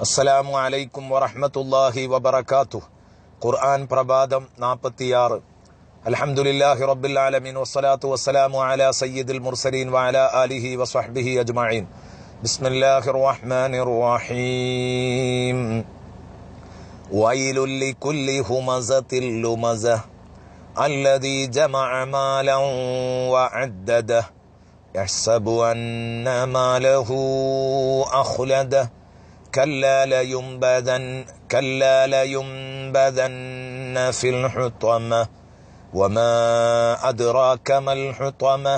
അസ്സലാമു അലൈക്കും വറഹ്മത്തുള്ളാഹി വബറകാതുഹു. ഖുർആൻ പ്രഭാതം 46. അൽഹംദുലില്ലാഹി റബ്ബിൽ ആലമീൻ വസ്സലാത്തു വസ്സലാമു അലാ സയ്യിദിൽ മുർസലീൻ വഅലാ ആലിഹി വസ്വഹ്ബിഹി അജ്മഈൻ. ബിസ്മില്ലാഹിർ റഹ്മാനിർ റഹീം. വൈലുൽ ലികുല്ലി ഹുമസത്തിൽ ലുമസ അല്ലദീ ജമഅ മാലൻ വഅദ്ദദഹ യഹ്സബു അന്ന മാലഹു അഖ്ലദ كلا لينبذن في الحطمة وما أدراك ما الحطمة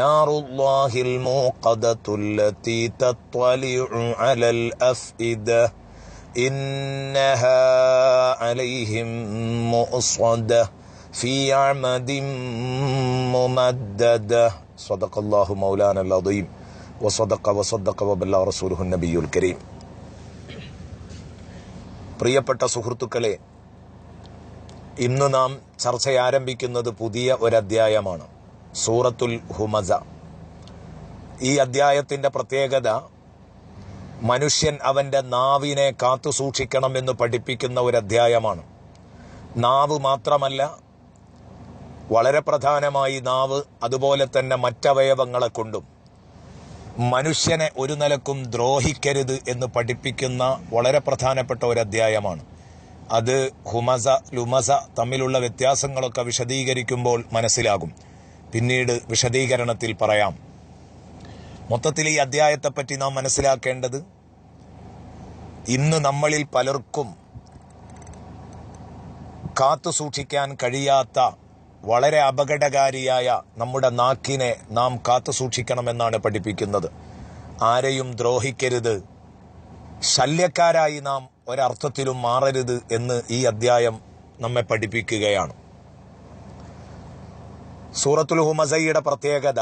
نار الله الموقدة التي تطلع على الأفئدة إنها عليهم مؤصدة في عمد ممددة. صدق الله مولانا العظيم وصدق وبلغ رسوله النبي الكريم. പ്രിയപ്പെട്ട സുഹൃത്തുക്കളെ, ഇന്ന് നാം ചർച്ച ആരംഭിക്കുന്നത് പുതിയ ഒരധ്യായമാണ്, സൂറത്തുൽ ഹുമസ. ഈ അധ്യായത്തിന്റെ പ്രത്യേകത മനുഷ്യൻ അവന്റെ നാവിനെ കാത്തു സൂക്ഷിക്കണമെന്ന് പഠിപ്പിക്കുന്ന ഒരധ്യായമാണ്. നാവ് മാത്രമല്ല, വളരെ പ്രധാനമായി നാവ് അതുപോലെ തന്നെ മറ്റവയവങ്ങളെ കൊണ്ടും മനുഷ്യനെ ഒരു നിലക്കും ദ്രോഹിക്കരുത് എന്ന് പഠിപ്പിക്കുന്ന വളരെ പ്രധാനപ്പെട്ട ഒരു അധ്യായമാണ്. അത് ഹുമസ ലുമസ തമ്മിലുള്ള വ്യത്യാസങ്ങളൊക്കെ വിശദീകരിക്കുമ്പോൾ മനസ്സിലാകും. പിന്നീട് വിശദീകരണത്തിൽ പറയാം. മൊത്തത്തിൽ ഈ അധ്യായത്തെപ്പറ്റി നാം മനസ്സിലാക്കേണ്ടത്, ഇന്ന് നമ്മളിൽ പലർക്കും കാത്തു സൂക്ഷിക്കാൻ കഴിയാത്ത വളരെ അപകടകാരിയായ നമ്മുടെ നാക്കിനെ നാം കാത്തു സൂക്ഷിക്കണമെന്നാണ് പഠിപ്പിക്കുന്നത്. ആരെയും ദ്രോഹിക്കരുത്, ശല്യക്കാരായി നാം ഒരർത്ഥത്തിലും മാറരുത് എന്ന് ഈ അധ്യായം നമ്മെ പഠിപ്പിക്കുകയാണ്. സൂറത്തുൽ ഹുമസയുടെ പ്രത്യേകത,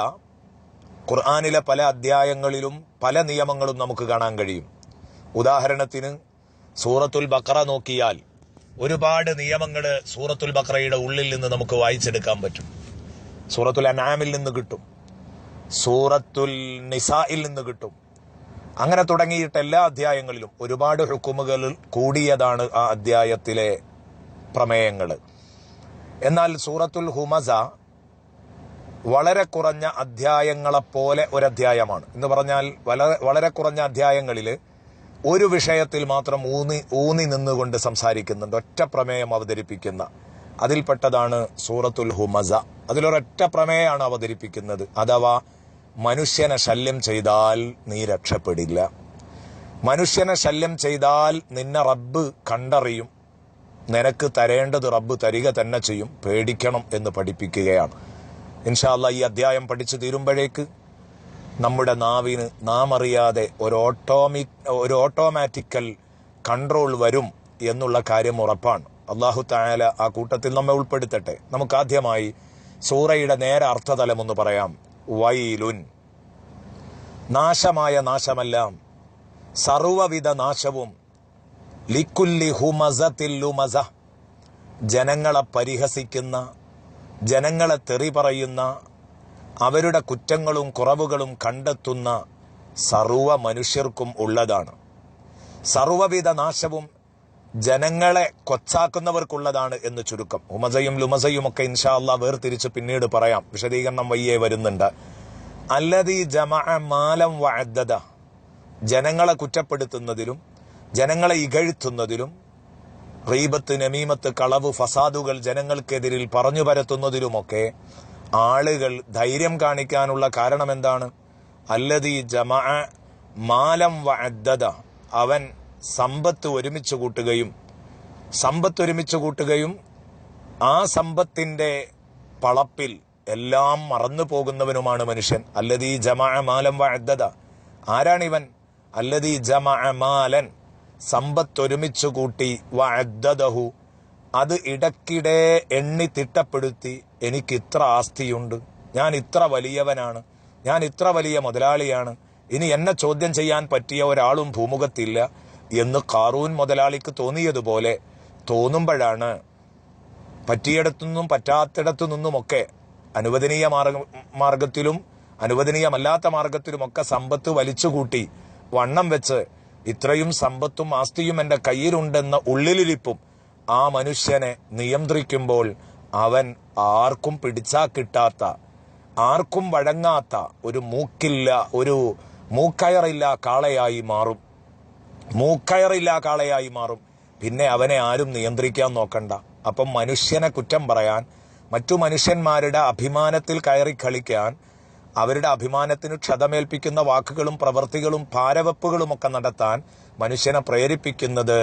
ഖുർആനിലെ പല അധ്യായങ്ങളിലും പല നിയമങ്ങളും നമുക്ക് കാണാൻ കഴിയും. ഉദാഹരണത്തിന് സൂറത്തുൽ ബഖറ നോക്കിയാൽ ഒരുപാട് നിയമങ്ങൾ സൂറത്തുൽ ബഖറയുടെ ഉള്ളിൽ നിന്ന് നമുക്ക് വായിച്ചെടുക്കാൻ പറ്റും. സൂറത്തുൽ അൻആമിൽ നിന്ന് കിട്ടും, സൂറത്തുൽ നിസായിൽ നിന്ന് കിട്ടും. അങ്ങനെ തുടങ്ങിയിട്ട് എല്ലാ അധ്യായങ്ങളിലും ഒരുപാട് ഹുക്കുമുകൾ കൂടിയതാണ് ആ അധ്യായത്തിലെ പ്രമേയങ്ങൾ. എന്നാൽ സൂറത്തുൽ ഹുമസ വളരെ കുറഞ്ഞ അധ്യായങ്ങളെപ്പോലെ ഒരധ്യായമാണ്. എന്ന് പറഞ്ഞാൽ വളരെ കുറഞ്ഞ അധ്യായങ്ങളിൽ ഒരു വിഷയത്തിൽ മാത്രം ഊന്നി നിന്നുകൊണ്ട് സംസാരിക്കുന്നുണ്ട്, ഒറ്റ പ്രമേയം അവതരിപ്പിക്കുന്ന. അതിൽപ്പെട്ടതാണ് സൂറത്തുൽ ഹുമസ. അതിലൊരൊറ്റ പ്രമേയമാണ് അവതരിപ്പിക്കുന്നത്. അഥവാ മനുഷ്യനെ ശല്യം ചെയ്താൽ നീ രക്ഷപ്പെടില്ല, മനുഷ്യനെ ശല്യം ചെയ്താൽ നിന്നെ റബ്ബ് കണ്ടറിയും, നിനക്ക് തരേണ്ടത് റബ്ബ് തരിക തന്നെ ചെയ്യും, പേടിക്കണം എന്ന് പഠിപ്പിക്കുകയാണ്. ഇൻഷാ അല്ലാഹ് ഈ അധ്യായം പഠിച്ചു തീരുമ്പോഴേക്ക് നമ്മുടെ നാവിന് നാം അറിയാതെ ഒരു ഓട്ടോമാറ്റിക്കൽ കൺട്രോൾ വരും എന്നുള്ള കാര്യം ഉറപ്പാണ്. അല്ലാഹു തആല ആ കൂട്ടത്തിൽ നമ്മെ ഉൾപ്പെടുത്തട്ടെ. നമുക്ക് ആദ്യമായി സൂറയുടെ നേരെ അർത്ഥതലം ഒന്ന് പറയാം. വൈലുൻ, നാശമായ നാശമെല്ലാം, സർവവിധ നാശവും, ലിക്കുല്ലി ഹുമസത്തിൽ ലുമസ, ജനങ്ങളെ പരിഹസിക്കുന്ന, ജനങ്ങളെ തെറി പറയുന്ന, അവരുടെ കുറ്റങ്ങളും കുറവുകളും കണ്ടെത്തുന്ന സർവ മനുഷ്യർക്കും ഉള്ളതാണ്. സർവവിധ നാശവും ജനങ്ങളെ കൊച്ചാക്കുന്നവർക്കുള്ളതാണ് എന്ന് ചുരുക്കം. ഹുമസയും ലുമസയും ഒക്കെ ഇൻഷാ അല്ലാഹ് വേർതിരിച്ച് പിന്നീട് പറയാം, വിശദീകരണം വയ്യേ വരുന്നുണ്ട്. അല്ലദീ ജമഅ മാലൻ വഅദ്ദദ, ജനങ്ങളെ കുറ്റപ്പെടുത്തുന്നതിലും ജനങ്ങളെ ഇകഴ്ത്തുന്നതിലും, ഗീബത്ത്, നമീമത്ത്, കളവ്, ഫസാദുകൾ ജനങ്ങൾക്കെതിരിൽ പറഞ്ഞു പരത്തുന്നതിലുമൊക്കെ ആളുകൾ ധൈര്യം കാണിക്കാനുള്ള കാരണം എന്താണ്? അല്ലദീ ജമഅ മാലൻ വഅദ്ദദ, അവൻ സമ്പത്ത് ഒരുമിച്ച് കൂട്ടുകയും ആ സമ്പത്തിന്റെ പളപ്പിൽ എല്ലാം മറന്നു പോകുന്നവനുമാണ് മനുഷ്യൻ. അല്ലദീ ജമഅ മാലൻ വഅദ്ദദ, ആരാണിവൻ? അല്ലദീ ജമഅ മാലൻ, സമ്പത്ത് ഒരുമിച്ച് കൂട്ടി, വഅദ്ദദഹു, അത് ഇടയ്ക്കിടെ എണ്ണി തിട്ടപ്പെടുത്തി, എനിക്ക് ഇത്ര ആസ്തിയുണ്ട്, ഞാൻ ഇത്ര വലിയവനാണ്, ഞാൻ ഇത്ര വലിയ മുതലാളിയാണ്, ഇനി എന്നെ ചോദ്യം ചെയ്യാൻ പറ്റിയ ഒരാളും ഭൂമുഖത്തില്ല എന്ന് ഖാറൂൻ മുതലാളിക്ക് തോന്നിയതുപോലെ തോന്നുമ്പോഴാണ് പറ്റിയിടത്തുനിന്നും പറ്റാത്തിടത്തു നിന്നുമൊക്കെ അനുവദനീയ മാർഗത്തിലും അനുവദനീയമല്ലാത്ത മാർഗത്തിലുമൊക്കെ സമ്പത്ത് വലിച്ചുകൂട്ടി വണ്ണം വെച്ച് ഇത്രയും സമ്പത്തും ആസ്തിയും എൻ്റെ കയ്യിലുണ്ടെന്ന ഉള്ളിലിരിപ്പും ആ മനുഷ്യനെ നിയന്ത്രിക്കുമ്പോൾ അവൻ ആർക്കും പിടിച്ചാ കിട്ടാത്ത, ആർക്കും വഴങ്ങാത്ത, ഒരു മൂക്കില്ല, ഒരു മൂക്കയറില്ല കാളയായി മാറും. കാളയായി മാറും. പിന്നെ അവനെ ആരും നിയന്ത്രിക്കാൻ നോക്കണ്ട. അപ്പം മനുഷ്യനെ കുറ്റം പറയാൻ, മറ്റു മനുഷ്യന്മാരുടെ അഭിമാനത്തിൽ കയറി കളിക്കാൻ, അവരുടെ അഭിമാനത്തിന് ക്ഷതമേൽപ്പിക്കുന്ന വാക്കുകളും പ്രവൃത്തികളും ഭാരവെപ്പുകളുമൊക്കെ നടത്താൻ മനുഷ്യനെ പ്രേരിപ്പിക്കുന്നത്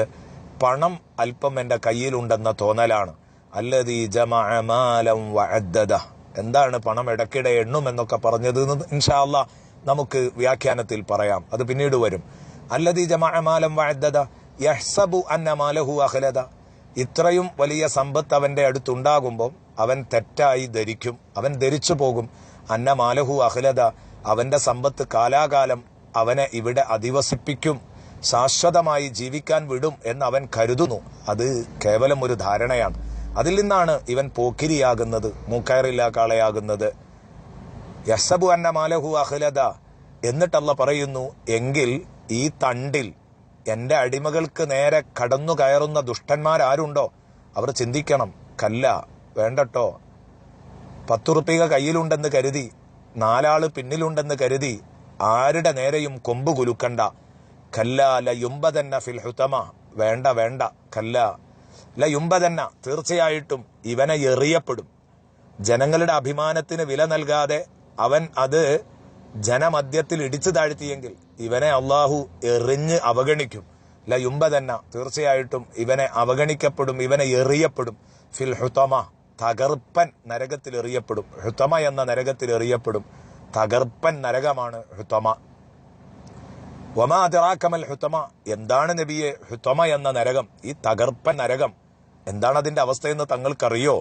പണം അല്പം എൻ്റെ കയ്യിലുണ്ടെന്ന തോന്നലാണ്. അല്ലദീ ജമഅ മാലൻ വഅദ്ദദ. എന്താണ് പണം ഇടയ്ക്കിടെ എണ്ണുമെന്നൊക്കെ പറഞ്ഞത് ഇൻഷാ അല്ലാഹ് നമുക്ക് വ്യാഖ്യാനത്തിൽ പറയാം, അത് പിന്നീട് വരും. അല്ലദീ ജമഅ മാലൻ വഅദ്ദദ യഹ്സബു അന്ന മാലഹു അഖ്ലദ. ഇത്രയും വലിയ സമ്പത്ത് അവന്റെ അടുത്തുണ്ടാകുമ്പോൾ അവൻ തെറ്റായി ധരിക്കും, അവൻ ധരിച്ചു പോകും. അന്ന മാലഹു അഖ്ലദ, അവന്റെ സമ്പത്ത് കാലാകാലം അവനെ ഇവിടെ അധിവസിപ്പിക്കും, ശാശ്വതമായി ജീവിക്കാൻ വിടും എന്ന് അവൻ കരുതുന്നു. അത് കേവലം ഒരു ധാരണയാണ്. അതിൽ നിന്നാണ് ഇവൻ പോക്കിരിയാകുന്നത്, മൂക്കയറില്ലാ കാളയാകുന്നത്. യഹ്സബു അന്ന മാലഹു അഖ്ലദ. എന്നിട്ടല്ല പറയുന്നു, എങ്കിൽ ഈ തണ്ടിൽ എന്റെ അടിമകൾക്ക് നേരെ കടന്നു കയറുന്ന ദുഷ്ടന്മാരാരുണ്ടോ അവർ ചിന്തിക്കണം, കല്ല വേണ്ടട്ടോ, 10 റുപ്യ കയ്യിലുണ്ടെന്ന് കരുതി, 4 ആള് പിന്നിലുണ്ടെന്ന് കരുതി ആരുടെ നേരെയും കൊമ്പ് കുലുക്കണ്ട. കല്ല ലയുംബദന്ന ഫിൽ ഹുതമ. വേണ്ട വേണ്ട, കല്ല ലയുംബദന്ന, തീർച്ചയായിട്ടും ഇവനെ എറിയപ്പെടും. ജനങ്ങളുടെ അഭിമാനത്തിന് വില നൽകാതെ അവൻ അത് ജനമധ്യത്തിൽ ഇടിച്ചു താഴ്ത്തിയെങ്കിൽ ഇവനെ അള്ളാഹു എറിഞ്ഞ് അവഗണിക്കും. ലയുംബദന്ന, തീർച്ചയായിട്ടും ഇവനെ അവഗണിക്കപ്പെടും, ഇവനെ എറിയപ്പെടും. ഫിൽ ഹുതമ, തകർപ്പൻ നരകത്തിൽ എറിയപ്പെടും. ഹുതമ എന്ന നരകത്തിൽ എറിയപ്പെടും. തകർപ്പൻ നരകമാണ് ഹുതമ. വമാ അദ്റാകമൽ ഹുതമ. എന്താണ് നബിയെ ഹുതമ എന്ന നരകം, ഈ തകർപ്പൻ നരകം? എന്താണ് അതിന്റെ അവസ്ഥയെന്ന് തങ്ങൾക്കറിയോ?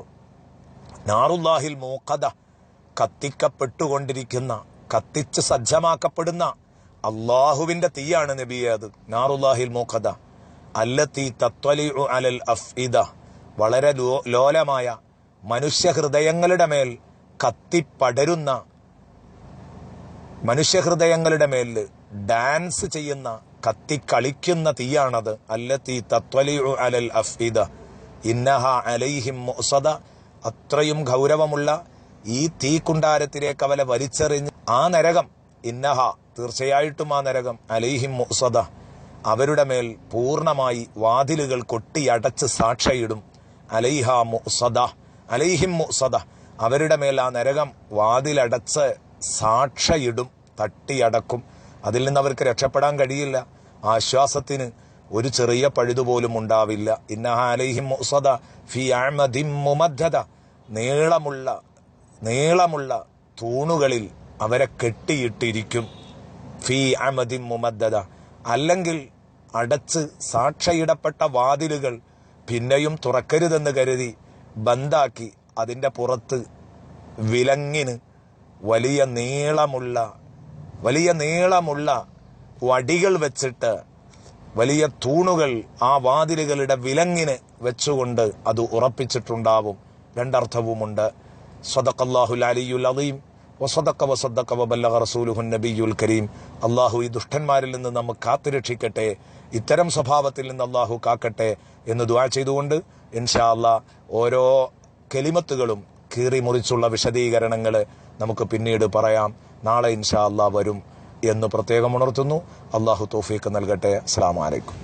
നാറുല്ലാഹിൽ മൂഖദ, കത്തിക്കപ്പെട്ടുകൊണ്ടിരിക്കുന്ന, കത്തിച്ച് സജ്ജമാക്കപ്പെടുന്ന അള്ളാഹുവിന്റെ തീയാണ് നബിയെ അത്. നാറുല്ലാഹിൽ മൂഖദ അല്ലത്തി തത്വലിഉ അലൽ അഫ്ഇദ. വളരെ ലോലമായ മനുഷ്യഹൃദയങ്ങളുടെ മേൽ കത്തിപ്പടരുന്ന, മനുഷ്യഹൃദയങ്ങളുടെ മേൽ ഡാൻസ് ചെയ്യുന്ന, കത്തിക്കളിക്കുന്ന തീയാണത്. അല്ലത്തി തത്വലിഉ അലൽ അഫ്ഇദ ഇന്നഹ അലൈഹിം മുഅ്സദ. അത്രയും ഗൗരവമുള്ള ഈ തീക്കുണ്ടാരത്തിലേക്ക് അവരെ വലിച്ചെറിഞ്ഞ് ആ നരകം, ഇന്നഹ, തീർച്ചയായിട്ടും ആ നരകം, അലൈഹിം മുഅ്സദ, അവരുടെ മേൽ പൂർണ്ണമായി വാതിലുകൾ കൊട്ടിയടച്ച് സാക്ഷയിടും. അലൈഹ മുഅ്സദ, അലൈഹിം മുഅ്സദ, അവരുടെ മേൽ ആ നരകം വാതിലടച്ച് സാക്ഷയിടും, തട്ടിയടക്കും. അതിൽ നിന്ന് അവർക്ക് രക്ഷപ്പെടാൻ കഴിയില്ല. ആശ്വാസത്തിന് ഒരു ചെറിയ പഴുതുപോലും ഉണ്ടാവില്ല. ഇന്നഹ അലൈഹിം മുഅ്സദ ഫീ അഅമദിൻ മുമദ്ദദ. നീളമുള്ള തൂണുകളിൽ അവരെ കെട്ടിയിട്ടിരിക്കും. ഫീ അഅമദിൻ മുമദ്ദദ. അല്ലെങ്കിൽ അടച്ച് സാക്ഷയിടപ്പെട്ട വാതിലുകൾ പിന്നെയും തുറക്കരുതെന്ന് കരുതി ബന്ധാക്കി അതിൻ്റെ പുറത്ത് വിലങ്ങിന് വലിയ നീളമുള്ള വടികൾ വെച്ചിട്ട്, വലിയ തൂണുകൾ ആ വാതിലുകളുടെ വിലങ്ങിന് വെച്ചുകൊണ്ട് അത് ഉറപ്പിച്ചിട്ടുണ്ടാവും. രണ്ടർത്ഥവുമുണ്ട്. സ്വദഖല്ലാഹുൽ അലിയുൽ അദീം വസദഖ വബല്ലഗ റസൂലുഹുൻ നബിയുൽ കരീം. അള്ളാഹു ഈ ദുഷ്ടന്മാരിൽ നിന്ന് നമുക്ക് കാത്തുരക്ഷിക്കട്ടെ, ഇത്തരം സ്വഭാവത്തിൽ നിന്ന് അള്ളാഹു കാക്കട്ടെ എന്ന് ദുആ ചെയ്തുകൊണ്ട് ഇൻഷാ അല്ലാഹ് ഓരോ കലിമത്തുകളും കീറി മുറിച്ചുള്ള വിശദീകരണങ്ങൾ നമുക്ക് പിന്നീട് പറയാം. നാളെ ഇൻഷാ അല്ലാഹ് വരും എന്ന് പ്രത്യേകം ഉണർത്തുന്നു. അള്ളാഹു തൗഫീഖ് നൽകട്ടെ. അസ്സലാമു അലൈക്കും.